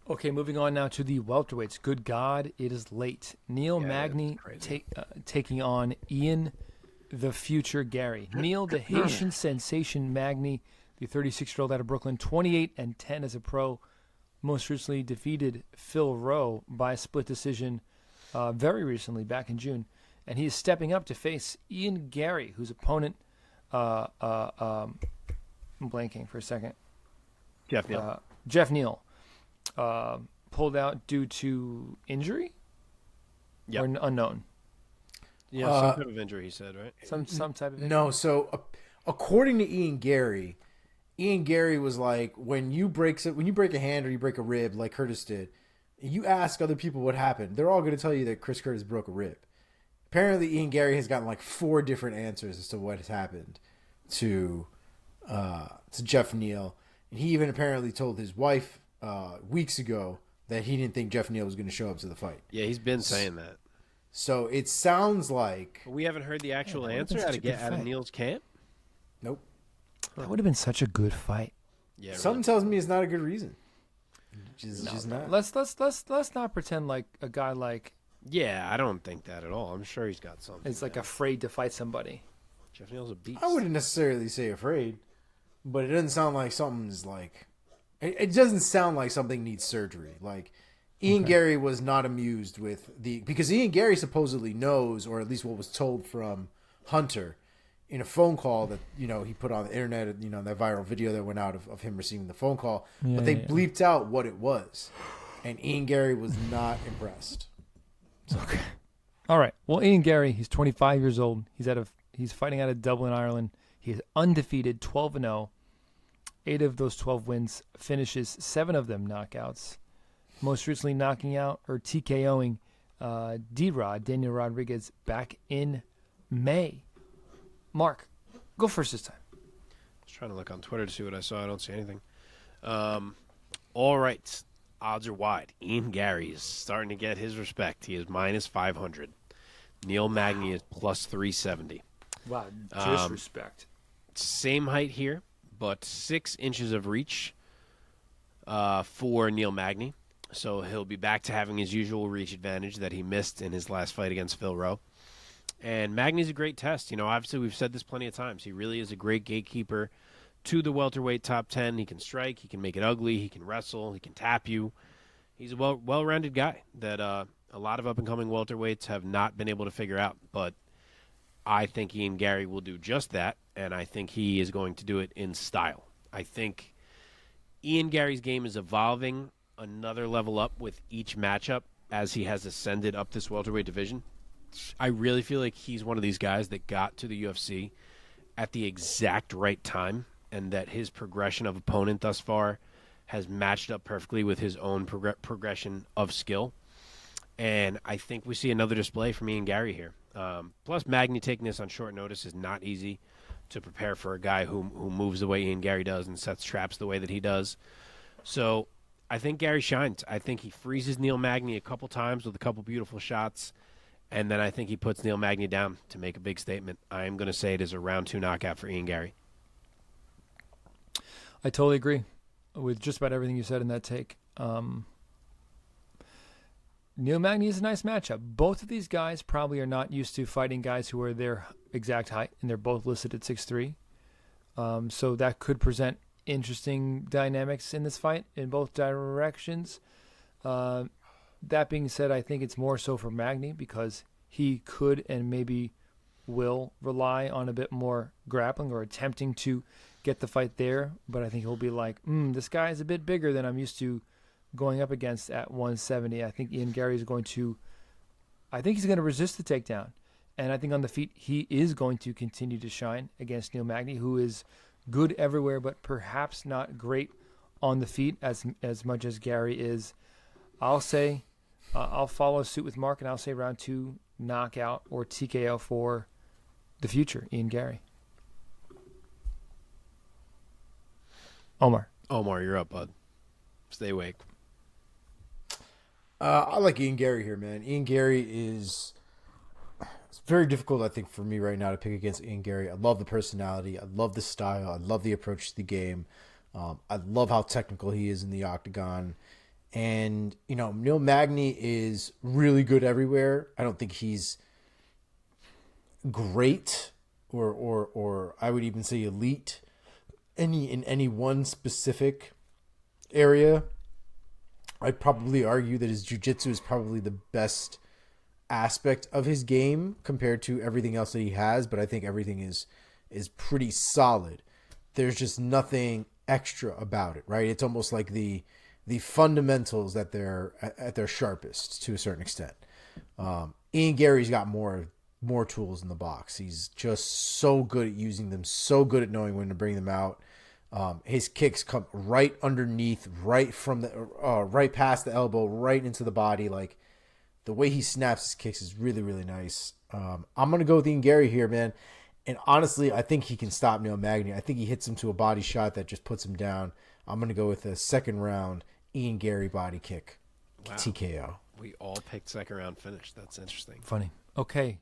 Okay, moving on now to the welterweights. Good God, it is late. Neil Yeah, it's Magny crazy. taking on Ian the Future Garry. Neil, the Haitian sensation Magny, the 36-year-old out of Brooklyn, 28-10 as a pro, most recently defeated Phil Rowe by a split decision very recently, back in June. And he is stepping up to face Ian Garry, whose opponent, I'm blanking for a second, Jeff Neal. Jeff Neal, pulled out due to injury Yep. or unknown. Yeah, some type of injury, he said, right? Some type of injury. No, so according to Ian Garry was like, when you break a hand or you break a rib, like Curtis did, you ask other people what happened, they're all going to tell you that Chris Curtis broke a rib. Apparently, Ian Garry has gotten like 4 different answers as to what has happened to Jeff Neal, and he even apparently told his wife weeks ago that he didn't think Jeff Neal was going to show up to the fight. Yeah, he's been saying that. So it sounds like But we haven't heard the actual that would've answer been out such a good of fight. Neal's camp. nope. That would have been such a good fight. Yeah, Something tells me it's not a good reason. Just not. Let's not pretend like a guy like Yeah, I don't think that at all. I'm sure he's got something. is like man. afraid to fight somebody. Jeff Neal's a beast. I wouldn't necessarily say afraid, but it doesn't sound like something's like. It doesn't sound like something needs surgery. Like Ian Garry was not amused with because Ian Garry supposedly knows, or at least what was told from Hunter, in a phone call that he put on the internet. That viral video that went out of him receiving the phone call, but they bleeped out what it was, and Ian Garry was not impressed. Okay. All right. Well, Ian Garry, he's 25 years old. He's fighting out of Dublin, Ireland. He is undefeated, 12-0. 8 of those 12 wins, finishes 7 of them knockouts. Most recently knocking out or TKOing D-Rod, Daniel Rodriguez, back in May. Mark, go first this time. I was trying to look on Twitter to see what I saw. I don't see anything. All right. Odds are wide. Ian Garry is starting to get his respect. He is minus 500. Neil Magny is plus 370. Wow, disrespect. Same height here, but 6 inches of reach for Neil Magny. So he'll be back to having his usual reach advantage that he missed in his last fight against Phil Rowe. And Magny's a great test. Obviously we've said this plenty of times. He really is a great gatekeeper to the welterweight top 10. He can strike. He can make it ugly. He can wrestle. He can tap you. He's a well-rounded guy that a lot of up-and-coming welterweights have not been able to figure out. But I think Ian Garry will do just that, and I think he is going to do it in style. I think Ian Garry's game is evolving another level up with each matchup as he has ascended up this welterweight division. I really feel like he's one of these guys that got to the UFC at the exact right time, and that his progression of opponent thus far has matched up perfectly with his own progression of skill. And I think we see another display from Ian Garry here. Plus, Magny taking this on short notice is not easy to prepare for a guy who moves the way Ian Garry does and sets traps the way that he does. So I think Garry shines. I think he freezes Neil Magny a couple times with a couple beautiful shots, and then I think he puts Neil Magny down to make a big statement. I am going to say it is a round 2 knockout for Ian Garry. I totally agree with just about everything you said in that take. Neil Magny is a nice matchup. Both of these guys probably are not used to fighting guys who are their exact height, and they're both listed at 6'3". So that could present interesting dynamics in this fight in both directions. That being said, I think it's more so for Magny because he could and maybe will rely on a bit more grappling or attempting to get the fight there. But I think he'll be like, this guy is a bit bigger than I'm used to going up against at 170. I think Ian Garry is going to resist the takedown. And I think on the feet, he is going to continue to shine against Neil Magny, who is good everywhere, but perhaps not great on the feet as much as Garry is. I'll say, I'll follow suit with Mark, and I'll say round 2 knockout or TKO for the future, Ian Garry. Omar, you're up, bud. Stay awake. I like Ian Garry here, man. Ian Garry is. It's very difficult, I think, for me right now to pick against Ian Garry. I love the personality. I love the style. I love the approach to the game. I love how technical he is in the octagon. And, Neil Magny is really good everywhere. I don't think he's great or I would even say elite in any one specific area. I'd probably argue that his jiu-jitsu is probably the best aspect of his game compared to everything else that he has, but I think everything is pretty solid. There's just nothing extra about it, right? It's almost like the fundamentals that they're at their sharpest to a certain extent. Ian Garry's got more tools in the box. He's just so good at using them, so good at knowing when to bring them out. His kicks come right underneath, right from the right past the elbow, right into the body. Like the way he snaps his kicks is really, really nice. I'm gonna go with Ian Garry here, man. And honestly, I think he can stop Neil Magny. I think he hits him to a body shot that just puts him down. I'm gonna go with a second round Ian Garry body kick, Wow. TKO. We all picked second round finish. That's interesting. Funny. Okay,